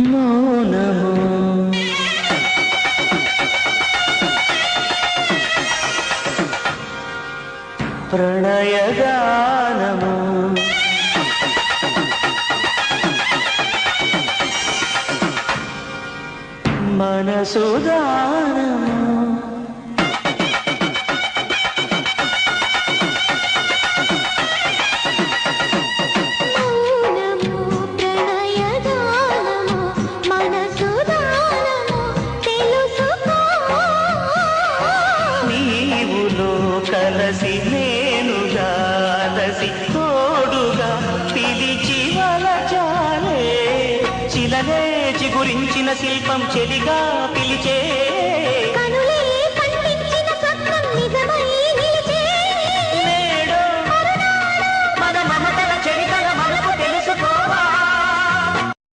మౌనము ప్రణయగానము మనసుదానము కలసి నేనుగా అలసి తోడుగా పిలిచి వలచాలే చిలనే చిగురించిన శిల్పం చెలిగా పిలిచే